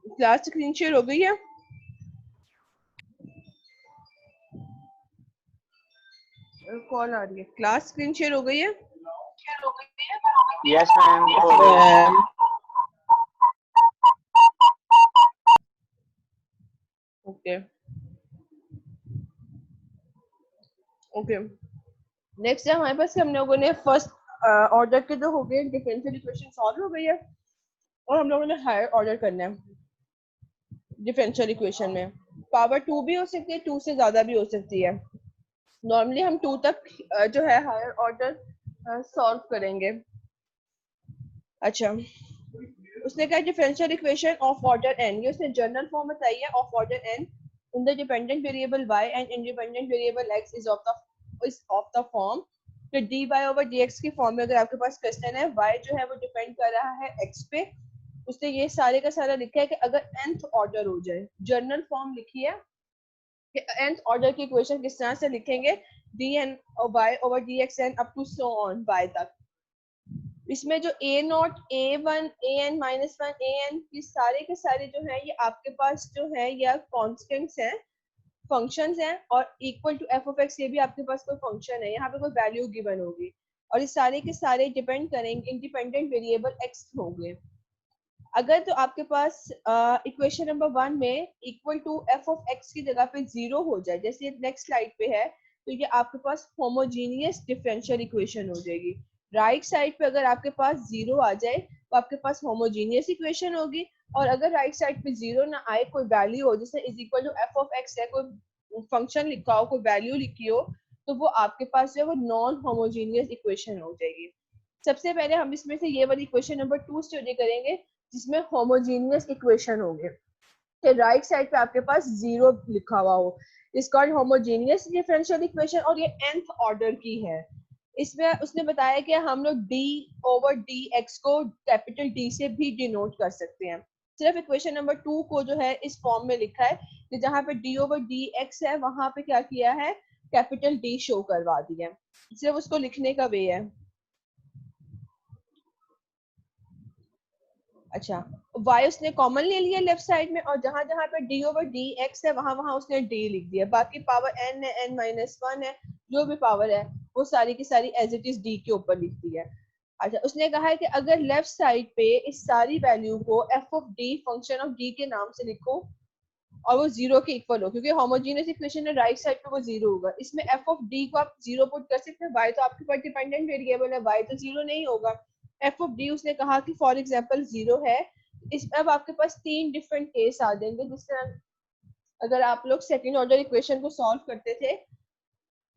Class screen share हो गई है? कॉल आ रही है। क्लास स्क्रीन शेयर हो गई है? Yes ma'am. Okay okay. Next है हमारे पास, हम लोगों ने फर्स्ट ऑर्डर के जो हो गए डिफरेंशियल इक्वेशन सॉल्व हो गई है, और हम लोगों ने हायर ऑर्डर करना है डिफरेंशियल इक्वेशन में। पावर 2 भी हो सकती है, 2 से ज्यादा भी हो सकती है। नॉर्मली हम 2 तक जो है हायर ऑर्डर सॉल्व करेंगे। अच्छा, उसने कहा differential equation of order n, ये उसने जनरल फॉर्म बताई है, of order n in the dependent variable y and independent variable x is of the form कि dy ओवर dx की फॉर्म में अगर आपके पास क्वेश्चन है y जो है वो डिपेंड कर रहा है x पे, उसने ये सारे का सारा लिखा है कि अगर nth ऑर्डर हो जाए, जनरल फॉर्म लिखी है कि nth ऑर्डर की इक्वेशन किस तरह से लिखेंगे, dn y over dx n up to so on y तक। इसमें जो a naught a1 an minus one an ये सारे के सारे जो है ये आपके पास जो है या कॉन्स्टेंट्स हैं, फंक्शंस हैं, और equal to F of X ये भी आपके पास कोई फंक्शन है, यहाँ पे कोई वैल्यू गिवन होगी, और ये सारे के सारे डिपेंड करेंगे इंडिपेंडेंट वेरिएबल एक्स होंगे। अगर तो आपके पास इक्वेशन नंबर 1 में equal to F of X की जगह पे 0 हो जाए, जैसे नेक्स्ट स्लाइड पे है, तो ये आपके पास होमोजीनियस डिफरेंशियल इक्वेशन हो जाएगी। राइट साइड पे अगर आपके पास 0 आ जाए तो आपके पास होमोजीनियस इक्वेशन होगी, और अगर राइट साइड पे 0 ना आए, कोई वैल्यू हो जैसे is equal to F of X है, कोई फंक्शन लिखा हो, कोई वैल्यू लिखी हो, तो वो आपके पास जो है वो नॉन होमोजीनियस इक्वेशन हो जाएगी। सबसे पहले हम इसमें से ये वाली इक्वेशन नंबर 2 स्टडी करेंगे जिसमें होमोजीनियस इक्वेशन होंगे कि राइट साइड पे आपके पास 0 लिखा हुआ हो, इसका होमोजीनियस डिफरेंशियल इक्वेशन, और ये nth ऑर्डर की है। इसमें उसने बताया कि हम लोग d ओवर dx को कैपिटल D से भी डिनोट कर सकते हैं। सिर्फ इक्वेशन नंबर 2 को जो है इस फॉर्म में लिखा है कि जहां पे d ओवर dx है वहां पे क्या किया है, कैपिटल D शो करवा दिया, सिर्फ उसको लिखने का वे है। अच्छा, y उसने कॉमन ले लिया लेफ्ट साइड में, और जहां जहां पे d ओवर dx है वहां वहां उसने d लिख दिया, बाकी पावर n है, n माइनस वन है, जो भी पावर है वो सारी की सारी एज इट इज d के ऊपर लिख दी है। अच्छा, उसने कहा है कि अगर लेफ्ट साइड पे इस सारी वैल्यू को f of d function of d के नाम से लिखो और वो 0 के इक्वल हो, क्योंकि होमोजेनियस इक्वेशन है राइट साइड पे वो 0 होगा, इसमें f ऑफ d को आप 0 पुट कर सकते हैं, y तो आपके पास डिपेंडेंट वेरिएबल है, y तो 0 नहीं होगा। f ऑफ d उसने कहा कि फॉर एग्जांपल 0 है। इस अब आपके पास 3 डिफरेंट केस आ जाएंगे, जिस तरह अगर आप लोग सेकंड ऑर्डर इक्वेशन को सॉल्व करते थे,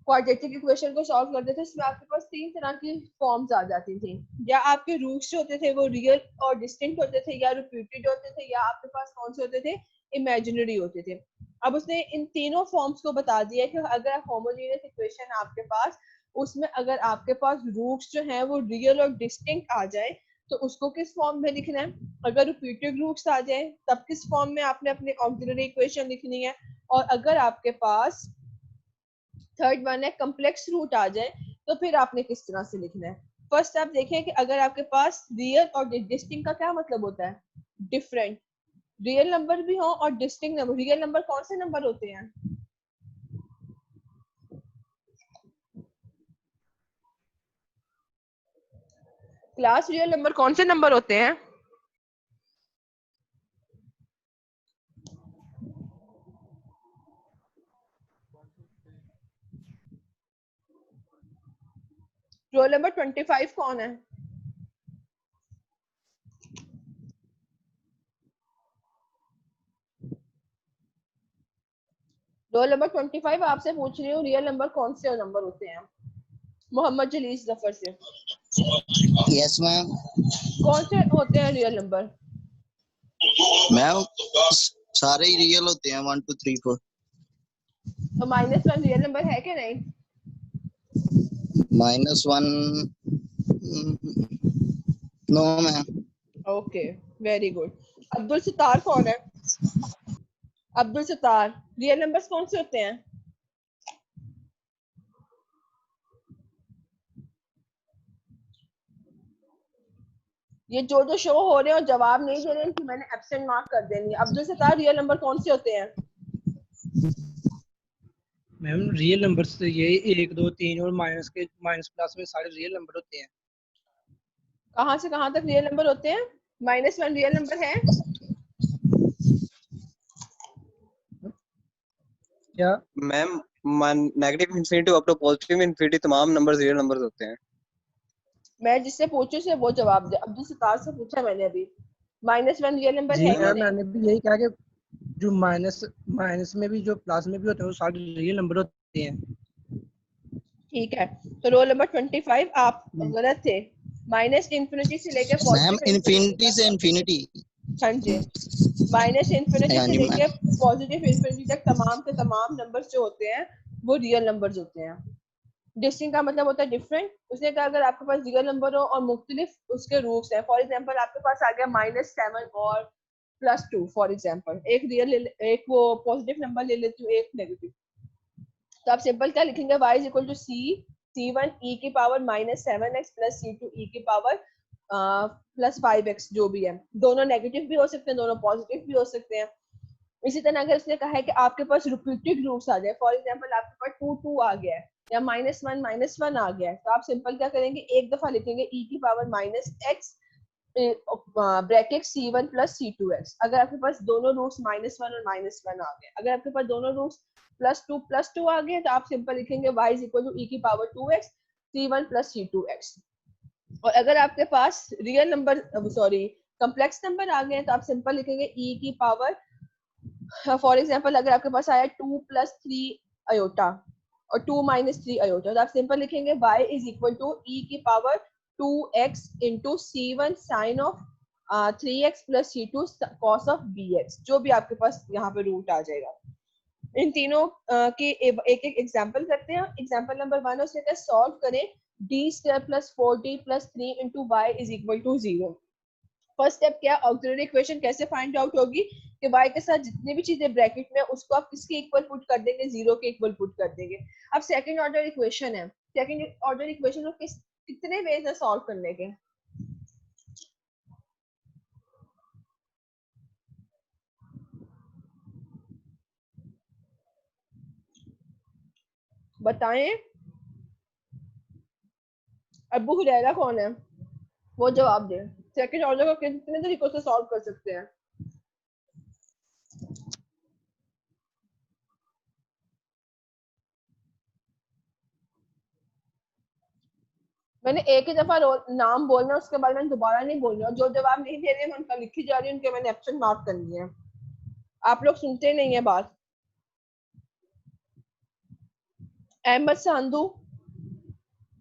क्वाड्रेटिक इक्वेशन को सॉल्व करते थे, इसमें आपके पास 3 तरह की फॉर्म्स आ जाती थी, या आपके रूट्स होते थे वो रियल और डिस्टिंक्ट होते थे, या रिपीटेड होते थे, या आपके पास कौन से होते थे, इमेजिनरी होते थे। अब उसने इन तीनों फॉर्म्स को बता दिया कि अगर होमोजेनियस इक्वेशन आपके पास, उसमें अगर आपके पास रूट्स जो हैं वो रियल और डिस्टिंक्ट आ जाए तो उसको किस फॉर्म में लिखना है, अगर रिपीटेड रूट्स आ जाए तब किस फॉर्म में आपने अपनी ऑक्सिलरी इक्वेशन लिखनी है, और अगर आपके पास थर्ड वन है कम्प्लेक्स रूट आ जाए तो फिर आपने किस तरह से लिखना है। फर्स्ट आप देखें कि अगर आपके पास रियल और डिस्टिंक्ट का क्या मतलब होता है, डिफरेंट। रियल नंबर भी हो और डिस्टिंक्ट नंबर, रियल नंबर कौन से नंबर होते हैं, क्लास रियल नंबर कौन से नंबर होते हैं? रोल नंबर 25 कौन है? रोल नंबर 25 आपसे पूछ रही हूँ रियल नंबर कौन से नंबर होते हैं, मोहम्मद जलीस जफर से। Yes ma'am. कौन से होते हैं रियल नंबर? मैम सारे ही रियल होते हैं, 1 2 3 4। तो -1 रियल नंबर है कि नहीं? -1 no ma'am. Okay, very good. Abdul Sattar कौन है? अब्दुल सत्तार, रियल नंबर्स कौन से होते हैं? ये जो जो शो हो रहे हैं और जवाब नहीं दे रहे हैं कि मैंने एब्सेंट मार्क कर देनी है। अब्दुल सत्तार रियल नंबर कौन से होते हैं? मैम रियल नंबर्स तो ये 1 2 3 और माइनस प्लस में सारे रियल नंबर होते हैं। कहाँ से कहाँ तक रियल नंबर होते हैं? -1 रियल नंबर है क्या ma'am negative infinity up to positive infinity तमाम नंबर्स रियल नंबर्स होते हैं। मैं जिससे पूछू से वो जवाब दे। अब्दुल सत्तार से पूछा मैंने अभी, -1 रियल नंबर जी है या मैम नहीं? मैंने भी यही कहा कि जो माइनस में भी जो प्लस में भी होते हैं वो सारे रियल नंबर होते हैं। ठीक है, तो रोल नंबर 25 आप गलत थे। -इंफिनिटी से लेकर मैम पॉजिटिव इन्फिनिटी से इन्फिनिटी। हाँ जी, -इंफिनिटी हाँ से जी लेके पॉजिटिव इंफिनिटी तक तमाम के तमाम नंबर्स जो होते हैं वो रियल नंबर्स होते हैं। डिस्टिंक्ट का मतलब होता है डिफरेंट। उसने कहा अगर आपके पास रियल नंबर हो और मुख्तलिफ उसके रूट्स हैं, फॉर एग्जांपल आपके पास आ गया -7 और +2 फॉर एग्जांपल, एक रियल एक वो पॉजिटिव नंबर ले लेती हूँ, एक नेगेटिव, तो आप सिंपल क्या लिखेंगे, y is equal to c1 e की power -7x plus c2 e की पावर +5x, जो भी है। दोनों नेगेटिव भी हो सकते हैं, दोनों पॉजिटिव भी हो सकते हैं। इसी तरह अगर उसने कहा है कि आपके पास रिपीटेड रूट्स आ जाए, फॉर एग्जांपल आपके पास 2 2 आ गया है या -1 आ गया है, तो आप सिंपल क्या करेंगे, एक दफा लिखेंगे e की power -x bracket c1 plus c2x। अगर आपके पास दोनों रूट्स -1 और -1 आ गए, अगर आपके पास दोनों रूट्स +2 आ गए, तो आप सिंपल लिखेंगे y is equal to e की power 2x c1 plus c2x। और अगर आपके पास real number sorry complex number आ गए हैं, तो आप सिंपल लिखेंगे e की पावर, फॉर एग्जांपल अगर आपके पास आया 2 + 3 अयोटा और 2 - 3 अयोटा, तो आप सिंपल लिखेंगे y is equal to e की power 2x into c1 sine of 3x plus c2 cos of bx, जो भी आपके पास यहाँ पे रूट आ जाएगा। इन तीनों के एक एक एग्जांपल करते हैं। एग्जांपल नंबर 1 उसने कहा सॉल्व करें d² + 4d + 3 into y is equal to 0। First step क्या, ऑक्सिलरी इक्वेशन कैसे फाइंड आउट होगी कि y के साथ जितनी भी चीजें ब्रैकेट में, उसको आप किसके इक्वल पुट कर देंगे, 0 के इक्वल पुट कर देंगे। अब सेकंड ऑर्डर इक्वेशन है, सेकंड ऑर्डर इक्वेशन को कितने वेज है सॉल्व करने के? बताएं। अबू हुरैरा कौन है, वो जवाब दे। सेकंड ऑर्डर को कितने तरीकों से सॉल्व कर सकते हैं? मैंने एक ही दफा नाम बोलना, उसके बाद मैंने दोबारा नहीं बोलना। जो जवाब नहीं दे रहे हैं मैं उनका लिखी जा रही हूँ, उनके मैंने एब्सेंट मार्क करनी है। आप लोग सुनते नहीं है बात। अहमद सांधू,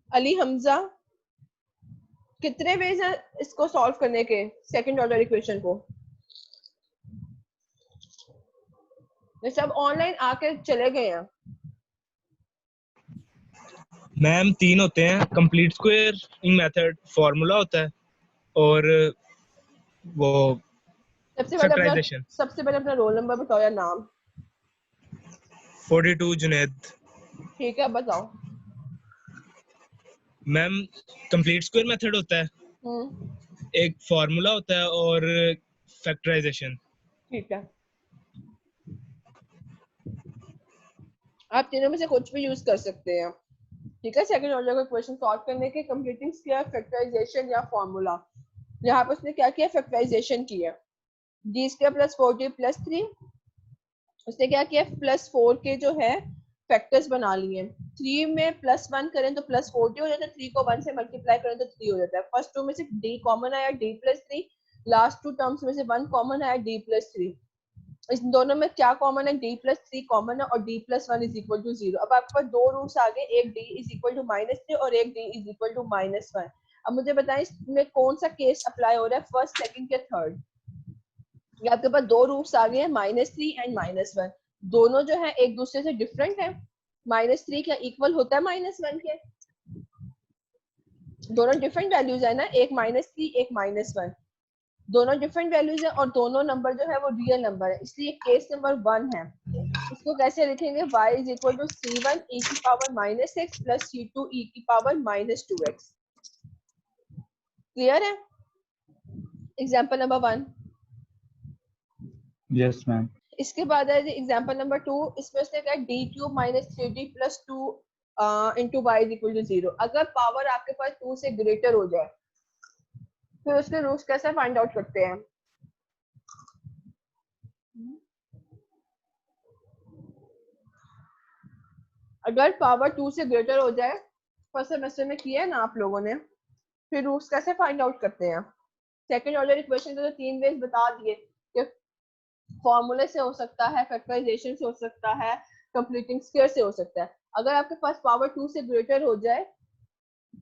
अली हमजा, कितने वेज हैं इसको सॉल्व करने के, सेकंड ऑर्डर इक्वेशन को? ये सब ऑनलाइन आके चले गए हैं। मैम 3 होते हैं, कंप्लीट स्क्वायरिंग मेथड, फार्मूला होता है और वो फैक्टराइजेशन। सबसे पहले अपना रोल नंबर बताओ या नाम। 42 जुनैद। ठीक है, बताओ। मैम कंप्लीट स्क्वायर मेथड होता है, एक फार्मूला होता है और फैक्टराइजेशन। ठीक है, आप तीनों में से कुछ भी यूज कर सकते हैं। ठीक है, सेकंड ऑर्डर का क्वेश्चन सॉल्व करने के कंप्लीटिंग स्क्वायर, फैक्टराइजेशन या फार्मूला। यहाँ पे उसने क्या किया, फैक्टराइजेशन किया। d² + 4d + 3, उसने क्या किया, +4 के जो है फैक्टर्स बना लिए। 3 में +1 करें तो +4d हो जाता है, 3 को 1 से मल्टीप्लाई करें तो 3 हो जाता है। फर्स्ट टू में से d कॉमन आया, d + 3, लास्ट टू टर्म्स में से 1 कॉमन आया, d + 3। इस दोनों में क्या कॉमन है, d + 3 कॉमन है और d + 1 = 0। अब आपके पास दो रूट्स आ गए, एक d = -3 और एक d = -1। अब मुझे बताएं इसमें कौन सा केस अप्लाई हो रहा है, फर्स्ट, सेकंड या थर्ड? ये आपके पास दो रूट्स आ गए हैं, -3 एंड -1। दोनों जो है एक दूसरे से डिफरेंट है। -3 क्या इक्वल होता है -1 के? दोनों डिफरेंट वैल्यूज है ना, एक -3 एक -1, दोनों डिफरेंट वैल्यूज है और दोनों नंबर जो है वो रियल नंबर है, इसलिए केस नंबर 1 है। इसको कैसे लिखेंगे, y = c1 e की power -x plus c2 e की पावर -2x। क्लियर है? Example number 1। Yes ma'am. इसके बाद है एग्जाम्पल नंबर 2, इसमें उसने कहा D cube minus 3d plus 2 into Y is equal to 0। अगर पावर आपके पास 2 से ग्रेटर हो जाए फिर उसके रूट्स कैसे फाइंड आउट करते हैं? अगर पावर 2 से ग्रेटर हो जाए, फर्स्ट सेमेस्टर में किया है ना आप लोगों ने, फिर रूट्स कैसे फाइंड आउट करते हैं? सेकंड ऑर्डर इक्वेशन तो 3 वेज बता दिए कि फॉर्मूले से हो सकता है, फैक्टराइजेशन से हो सकता है, कंप्लीटिंग स्क्वायर से हो सकता है। अगर आपके पास पावर 2 से ग्रेटर हो जाए,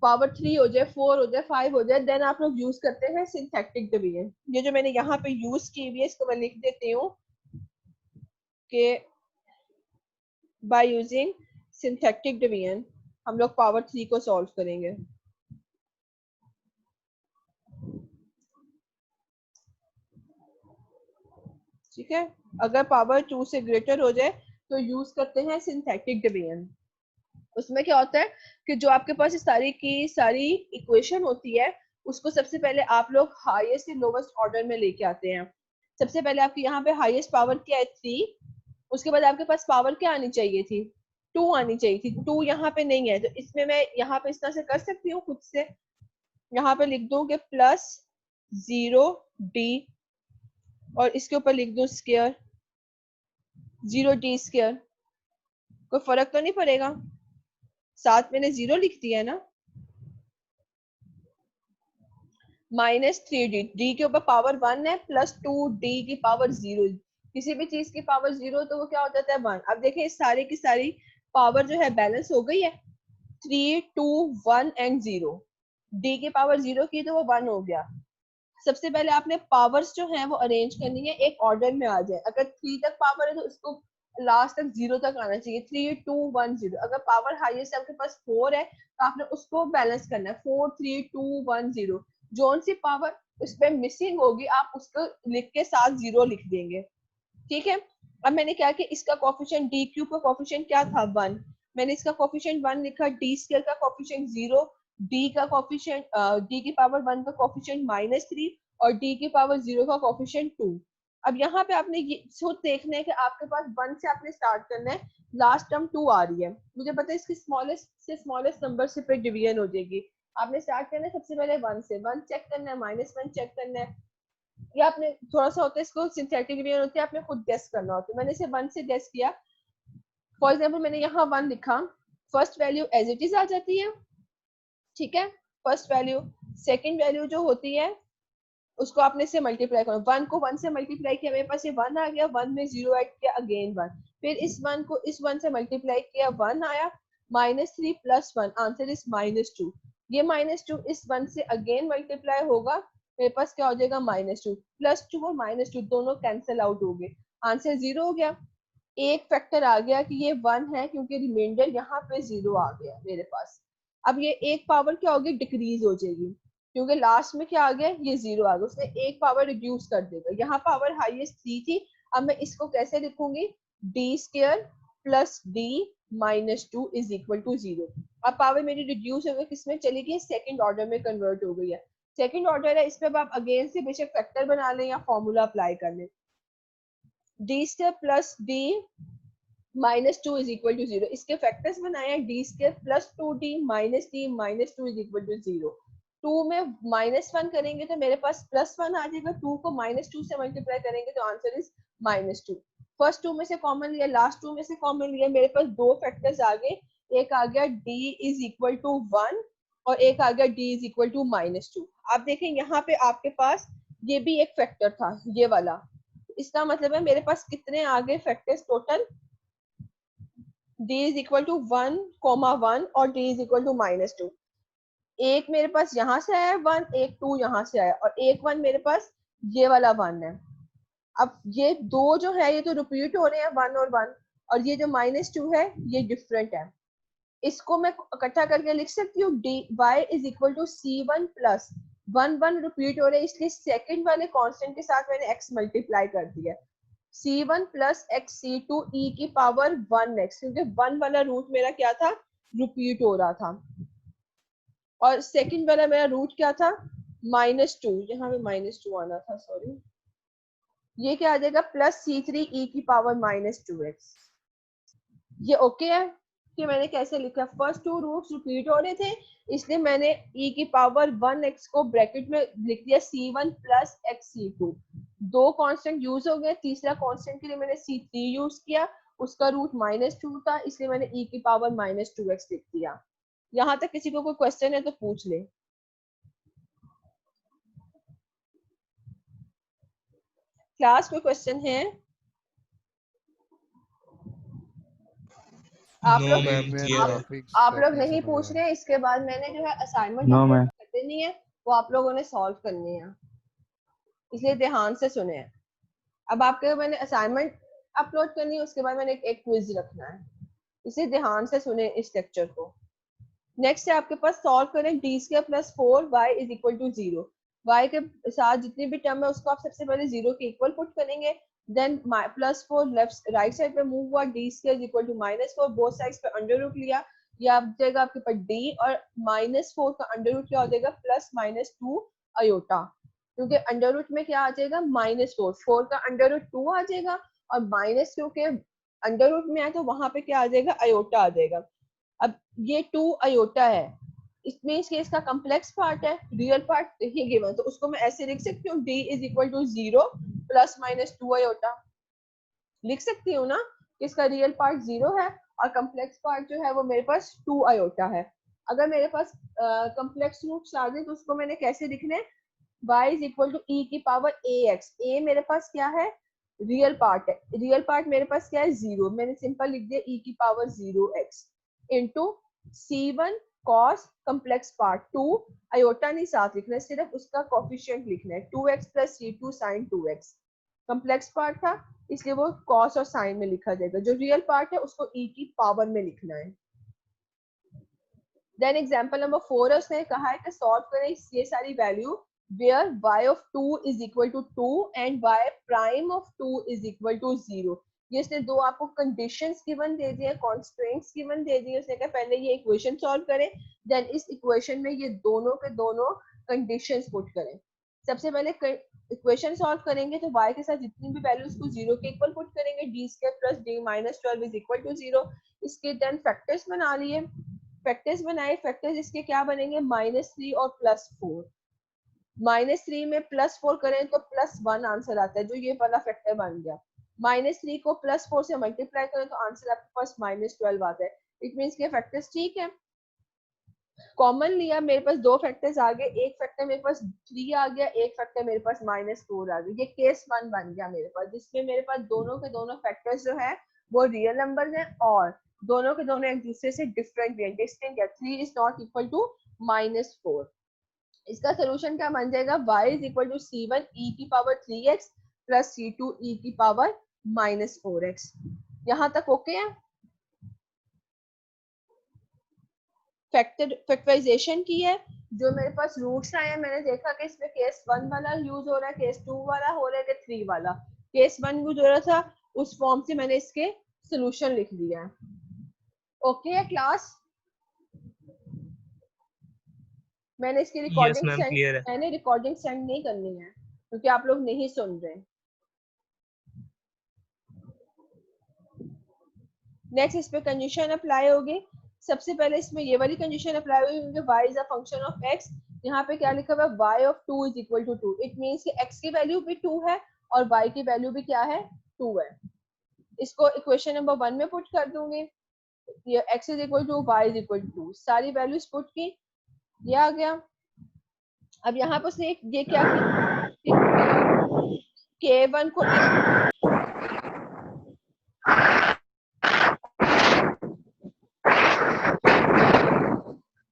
पावर 3 हो जाए, 4 हो जाए, 5 हो जाए, देन आप लोग यूज करते हैं सिंथेटिक डिवीजन। ये जो मैंने यहाँ पे यूज की हुई है इसको मैं लिख देती हूँ कि बाय यूजिंग सिंथेटिक डिवीजन हम लोग पावर 3 को सॉल्व करेंगे। ठीक है, अगर पावर 2 से ग्रेटर हो जाए तो यूज करते हैं सिंथेटिक डिवीजन। उसमें क्या होता है कि जो आपके पास सारी की सारी इक्वेशन होती है उसको सबसे पहले आप लोग हाईएस्ट से लोवेस्ट ऑर्डर में लेके आते हैं। सबसे पहले आपके यहाँ पे हाईएस्ट पावर क्या है 3, उसके बाद आपके पास पावर क्या आनी चाहिए थी 2 आनी चाहिए थी। 2 यहाँ पे नहीं है तो इसमें मैं यहाँ पे इस तरह से कर सकती हूँ खुद से, यहाँ पे लिख दूं कि प्लस 0d और इसके ऊपर लिख दूं स्क्वायर 0d स्क्वायर। कोई फर्क तो नहीं पड़ेगा, साथ मैंने 0 लिख दिया है ना। माइनस 3d, d के ऊपर पावर 1 है, प्लस 2d की पावर 0। किसी भी चीज की पावर 0 तो वो क्या हो जाता है 1। अब देखें इस सारे की सारी पावर जो है बैलेंस हो गई है, 3 2 1 एंड 0। d की पावर 0 की तो वो 1 हो गया। सबसे पहले आपने पावर्स जो है वो अरेंज करनी है एक ऑर्डर में आ जाए। अगर 3 तक पावर है तो इसको लास्ट तक 0 तक आना चाहिए, 3 2 1 0। अगर पावर हाईएस्ट आपके पास 4 है तो आपने उसको बैलेंस करना है 4 3 2 1 0। जोन सी पावर उस पर मिसिंग होगी आप उसको लिख के साथ 0 लिख देंगे। ठीक है, अब मैंने क्या किया, इसका कोफिशिएंट डी क्यूब का कोफिशिएंट क्या था 1, मैंने इसका कोफिशिएंट 1 लिखा, डी स्क्वायर का कोफिशिएंट 0, डी का कोफिशिएंट डी की पावर 1 का कोफिशिएंट -3 और डी की पावर 0 का कोफिशिएंट 2। अब यहाँ पे आपने ये खुद देखना है कि आपके पास 1 से आपने स्टार्ट करना है, लास्ट टर्म 2 आ रही है, मुझे पता है इसकी स्मॉलेस्ट से स्मॉलेस्ट नंबर से पे डिवीजन हो जाएगी। आपने स्टार्ट करना है सबसे पहले 1 से, 1 चेक करना है, -1 चेक करना है, या आपने थोड़ा सा होता है इसको सिंथेटिक डिवीजन होती है, आपने खुद गेस करना होता है। मैंने इसे 1 से गेस किया, फॉर एग्जांपल मैंने यहाँ 1 लिखा, first value as it is आ जाती है। ठीक है, फर्स्ट वैल्यू, सेकंड वैल्यू जो होती है उसको आपने से मल्टीप्लाई करना, 1 को 1 से मल्टीप्लाई किया, मेरे पास ये 1 आ गया, 1 में 0 ऐड किया, अगेन 1, फिर इस 1 को इस 1 से मल्टीप्लाई किया, 1 आया, -3 + 1 आंसर इज -2। ये -2 इस 1 से अगेन मल्टीप्लाई होगा, मेरे पास क्या हो जाएगा -2, +2 और -2 दोनों कैंसिल आउट हो गए, आंसर 0 हो गया। एक फैक्टर आ गया कि ये 1 है क्योंकि रिमाइंडर यहाँ पे 0 आ गया मेरे पास। अब ये एक पावर क्या होगी, डिक्रीज हो जाएगी क्योंकि लास्ट में क्या आ गया, ये 0 आ गया, उसने एक पावर रिड्यूस कर देगा। यहाँ पावर हाईएस्ट 3 थी, अब मैं इसको कैसे लिखूंगी, d square plus d -2 is equal to 0। अब पावर मेरी रिड्यूस हो गई, किसमें चली गई, सेकंड ऑर्डर में कन्वर्ट हो गई है। सेकंड ऑर्डर है, इस पे आप अगेन से बेशक फैक्टर बना लें या फॉर्मूला अप्लाई कर लें, d square plus d -2 is equal to 0। इसके फैक्टर्स बनाए हैं, d square plus 2d minus d -2 is equal to 0। 2 में -1 करेंगे तो मेरे पास +1 आ जाएगा, 2 को -2 से मल्टीप्लाई करेंगे तो आंसर इज -2। फर्स्ट 2 में से कॉमन लिया, लास्ट 2 में से कॉमन लिया, मेरे पास दो फैक्टर्स आ गए, एक आ गया d इज इक्वल टू 1 और एक आ गया d इज इक्वल टू -2। आप देखें यहाँ पे आपके पास ये भी एक फैक्टर था, ये वाला, इसका मतलब है मेरे पास कितने आ गए factors total, d is equal to 1, 1 और d इज इक्वल टू -2। एक मेरे पास यहाँ से आया 1, एक 2 यहाँ से आया और एक 1 मेरे पास ये वाला 1 है। अब ये दो जो है ये तो रिपीट हो रहे हैं 1 और 1, और ये जो -2 है ये डिफरेंट है। इसको मैं इकट्ठा करके लिख सकती हूँ, y is equal to c1 plus 1 1 repeat हो रहे हैं इसलिए सेकंड वाले कांस्टेंट के साथ मैंने x मल्टीप्लाई कर दिया, c1 plus x c2 e की पावर 1x, क्योंकि 1 वाला रूट मेरा क्या था, रिपीट हो रहा था, और सेकंड वाला मेरा रूट क्या था, -2, यहाँ पे -2 आना था, सॉरी, ये क्या आ जाएगा प्लस C3 e की पावर -2x। ये ओके है कि मैंने कैसे लिखा, फर्स्ट टू रूट्स रिपीट हो रहे थे इसलिए मैंने e की पावर 1x को ब्रैकेट में लिख दिया C1 प्लस xC2। दो कांस्टेंट यूज हो गए, तीसरा कांस्टेंट के लिए मैंने C3 यूज किया, उसका रूट -2 था इसलिए मैंने e की पावर -2x लिख दिया। यहाँ तक किसी को कोई क्वेश्चन है तो पूछ ले। क्लास कोई क्वेश्चन है? आप नो लोग मैम, क्लियर है। आप लोग नहीं पूछ रहे, इसके बाद मैंने जो है असाइनमेंट अपलोड कर देनी है, वो आप लोगों ने सॉल्व करनी है, इसलिए ध्यान से सुने। अब आपके मैंने असाइनमेंट अपलोड करनी है, उसके बाद मैंने एक क्विज रखना है, इसलिए ध्यान से सुने इस लेक्चर को। नेक्स्ट है आपके पास सॉल्व करें d² + 4y = 0। y के साथ जितनी भी टर्म है उसको आप सबसे पहले 0 के इक्वल पुट करेंगे, देन +4 लेफ्ट राइट साइड पे मूव हुआ, d² = -4, बोथ साइड्स पे अंडर रूट लिया, ये आ जाएगा आपके पास d, और -4 का अंडर रूट क्या हो जाएगा +-2 अयोटा, क्योंकि अंडर रूट में क्या आ जाएगा -4, 4 का अंडर रूट 2 आ जाएगा, और -2 के अंडर रूट में आए तो वहां पे क्या आ जाएगा अयोटा आ जाएगा। अब ये 2 अयोटा है, इसमें इस केस का कॉम्प्लेक्स पार्ट है, रियल पार्ट ही गिवन, तो उसको मैं ऐसे लिख सकती हूँ d = 0 +-2 अयोटा, लिख सकती हूँ ना, इसका रियल पार्ट 0 है और कॉम्प्लेक्स पार्ट जो है वो मेरे पास 2 अयोटा है। अगर मेरे पास कॉम्प्लेक्स रूट्स आ गए तो उसको मैंने कैसे लिखना है, y = e की पावर ax, a मेरे पास क्या है रियल पार्ट है, रियल पार्ट मेरे पास क्या है 0, मैंने सिंपल लिख दिया e की power 0x into C1 cos complex part 2, iota नहीं साथ लिखना है, सिर्फ उसका कोफिशिएंट लिखना है, 2x + C2 sin 2x, complex part था इसलिए वो cos और sin में लिखा जाएगा, जो रियल पार्ट है उसको e की पावर में लिखना है। देन एग्जांपल नंबर 4 है, उसने कहा है कि सॉल्व करें ये सारी value where y of 2 = 2 and y prime of 2 = 0। ये इसने दो आपको कंडीशंस गिवन दे दिए, कॉन्स्ट्रेंट्स गिवन दे दिए, उसने कहा पहले ये इक्वेशन सॉल्व करें, देन इस इक्वेशन में ये दोनों के दोनों कंडीशंस पुट करें। सबसे पहले इक्वेशन सॉल्व करेंगे तो y के साथ जितनी भी वैल्यूज को 0 के इक्वल पुट करेंगे, d² + d - 12 = 0। इसके देन फैक्टर्स बना लिए, फैक्टर्स बनाए, फैक्टर्स इसके क्या बनेंगे -3 और +4, -3 में +4 करें तो +1 आंसर आता है, जो ये वाला फैक्टर बन गया। -3 को +4 से मल्टीप्लाई करें तो आंसर आपके पास -12 आता है। इट मींस के फैक्टर्स ठीक है। कॉमन लिया, मेरे पास दो फैक्टर्स आ गए, एक फैक्टर मेरे पास 3 आ गया, एक फैक्टर मेरे पास -4 आ गया, ये केस 1 बन गया मेरे पास, जिसमें मेरे पास दोनों के दोनों फैक्टर्स जो है वो रियल नंबर हैं और दोनों के दोनों एक दूसरे से डिफरेंट है, डिस्टिंक्ट है, 3 is not equal to -4। इसका सोल्यूशन क्या बन जाएगा, y = C1 e की पावर 3x + C2 e की पावर -4x। यहाँ तक ओके है। फैक्टराइजेशन की है, जो मेरे पास रूट्स आए हैं मैंने देखा कि इसमें केस 1 वाला यूज हो रहा है, केस 2 वाला हो रहा है, 3 वाला, केस 1 यूज हो रहा था, उस फॉर्म से मैंने इसके सोल्यूशन लिख दिया है। ओके है क्लास? मैंने इसकी यस मैम, क्लियर है। मैंने रिकॉर्डिंग सेंड नहीं करनी है क्योंकि आप लोग नहीं सुन रहे। नेक्स्ट इस पे कंडीशन अप्लाई होगी। सबसे पहले इसमें ये वाली कंडीशन अप्लाई होगी क्योंकि y is a function of x। यहाँ पे क्या लिखा हुआ है, y of 2 = 2। इट मींस कि x की वैल्यू भी 2 है और y की वैल्यू भी क्या है, 2 है। इसको इक्वेशन नंबर 1 में पुट कर दूंगी, ये x = y = 2, सारी वैल्यूज पुट की, ये आ गया। अब यहाँ पर उसने ये क्या K1 को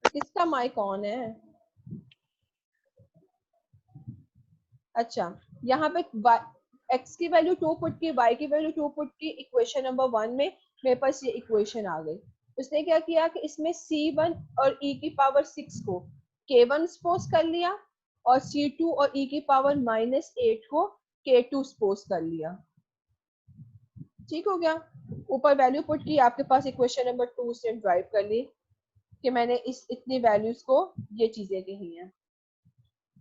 किसका माइक ऑन है? अच्छा, यहाँ पे x की वैल्यू 2 पुट की, y की वैल्यू 2 पुट की, इक्वेशन नंबर 1 में मेरे पास ये इक्वेशन आ गई। उसने क्या किया कि इसमें C1 और e की पावर 6 को K1 सपोज कर लिया और C2 और e की पावर -8 को K2 सपोज कर लिया। ठीक हो गया। ऊपर वैल्यू पुट की, आपके पास इक्वेशन नंबर 2 से ड्राइव कर ली कि मैंने इस इतनी वैल्यूज को ये चीजें कही हैं।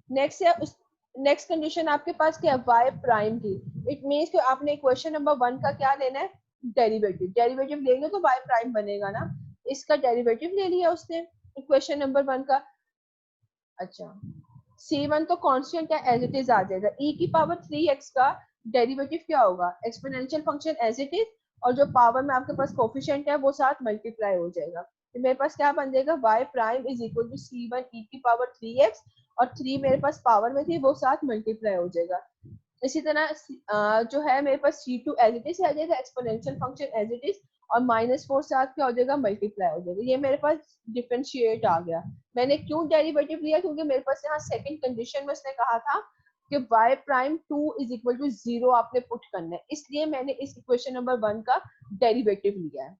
नेक्स्ट है उस नेक्स्ट कंडीशन आपके पास क्या है, y प्राइम की। इट मींस कि आपने इक्वेशन नंबर 1 का क्या लेना है, डेरिवेटिव। डेरिवेटिव लेंगे तो y प्राइम बनेगा ना, इसका डेरिवेटिव ले लिया उसने इक्वेशन नंबर 1 का। अच्छा, c1 तो कांस्टेंट है, एज इट इज आ जाएगा। e की पावर 3x का डेरिवेटिव क्या होगा, exponential function as it is, और जो पावर में आपके पास कोफिशिएंट है वो साथ मल्टीप्लाई हो जाएगा। तो मेरे पास क्या बन जाएगा, y prime is equal to c1 e की पावर 3x, और 3 मेरे पास पावर में थी वो साथ मल्टीप्लाई हो जाएगा। इसी तरह जो है मेरे पास c2 एज इट इज आ जाएगा, exponential function as it is, और -4 साथ क्या हो जाएगा, मल्टीप्लाई हो जाएगा। ये मेरे पास डिफरेंशिएट आ गया। मैंने क्यों डेरिवेटिव लिया, क्योंकि मेरे पास यहाँ सेकंड कंडीशन में उसने कहा था कि y prime 2 is equal to 0 आपने पुट करना है, इसलिए मैंने इस इक्वेशन नंबर 1 का डेरिवेटिव लिया है।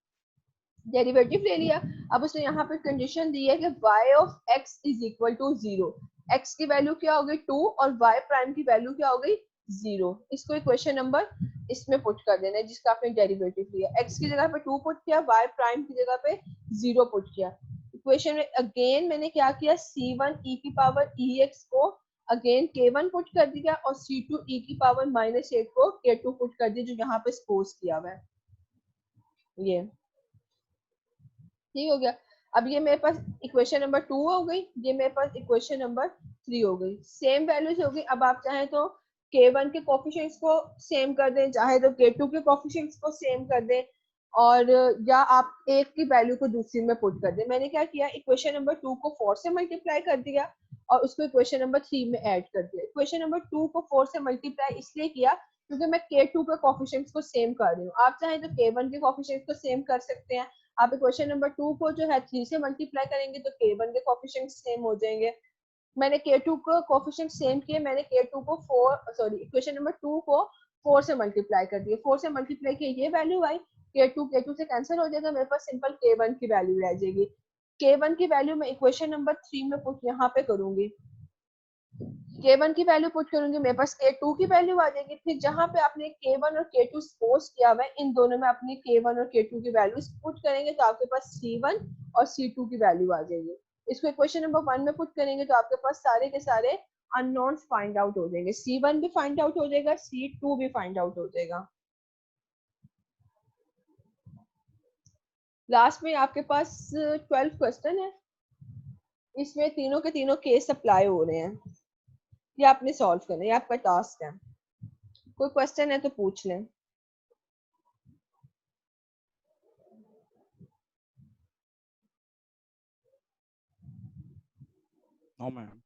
डेरिवेटिव ले लिया। अब उसने यहाँ पे कंडीशन दी है कि y of x is equal to 0। x की वैल्यू क्या हो गई 2 और y प्राइम की वैल्यू क्या हो गई 0। इसको इक्वेशन नंबर इसमें पुट कर देना है जिसका आपने डेरिवेटिव लिया। x की जगह पे 2 पुट किया, y प्राइम की जगह पे 0 पुट किया। इक्वेशन में अगेन मैंने क्या किया, c1 e की पावर ex को अगेन k1 पुट कर दिया, और c2 e की पावर -8 को k2 पुट कर दिया, जो यहाँ पे सपोज किया हुआ है। ये ठीक हो गया। अब ये मेरे पास इक्वेशन नंबर 2 हो गई, ये मेरे पास इक्वेशन नंबर 3 हो गई। सेम वैल्यूज हो गई। अब आप चाहें तो k1 के कोफिशिएंट्स को सेम कर दें, चाहे तो k2 के कोफिशिएंट्स को सेम कर दें, और या आप एक की वैल्यू को दूसरी में पुट कर दें। मैंने क्या किया, इक्वेशन नंबर 2 को 4 से मल्टीप्लाई कर दिया और उसको इक्वेशन नंबर 3 में ऐड कर दिया। इक्वेशन नंबर 2 को 4 से मल्टीप्लाई इसलिए किया क्योंकि मैं k2 के कोफिशिएंट्स को सेम कर रही हूँ। आप चाहें तो k1 के कोफिशिएंट्स को सेम कर सकते हैं। आप इक्वेशन नंबर 2 को जो है 3 से मल्टीप्लाई करेंगे तो k1 के कोफिशिएंट सेम हो जाएंगे। मैंने k2 को कोफिशिएंट सेम किए, मैंने k2 को 4 सॉरी इक्वेशन नंबर 2 को 4 से मल्टीप्लाई कर दिया। 4 से मल्टीप्लाई किए, ये वैल्यू आई, k2 से कैंसिल हो जाएगा, मेरे पास सिंपल k1 की वैल्यू रह जाएगी। k1 की वैल्यू मैं इक्वेशन नंबर 3 में पुट यहाँ पे करूंगी, k1 की वैल्यू पुट करूंगी, मेरे पास k2 की वैल्यू आ जाएगी। फिर जहां पे आपने k1 और k2 सपोज किया हुआ है, इन दोनों में अपनी k1 और k2 की वैल्यू पुट करेंगे तो आपके पास c1 और c2 की वैल्यू आ जाएगी। इसको इक्वेशन नंबर 1 में पुट करेंगे तो आपके पास सारे के सारे अननोन्स फाइंड आउट हो जाएंगे। c1 भी फाइंड आउट हो जाएगा, c2 भी फाइंड आउट हो जाएगा। लास्ट में आपके पास 12 क्वेश्चन है, इसमें तीनों के तीनों केस अप्लाई हो रहे हैं, ये आपने सॉल्व करना है, ये आपका टास्क है। कोई क्वेश्चन है तो पूछ लें। No ma'am.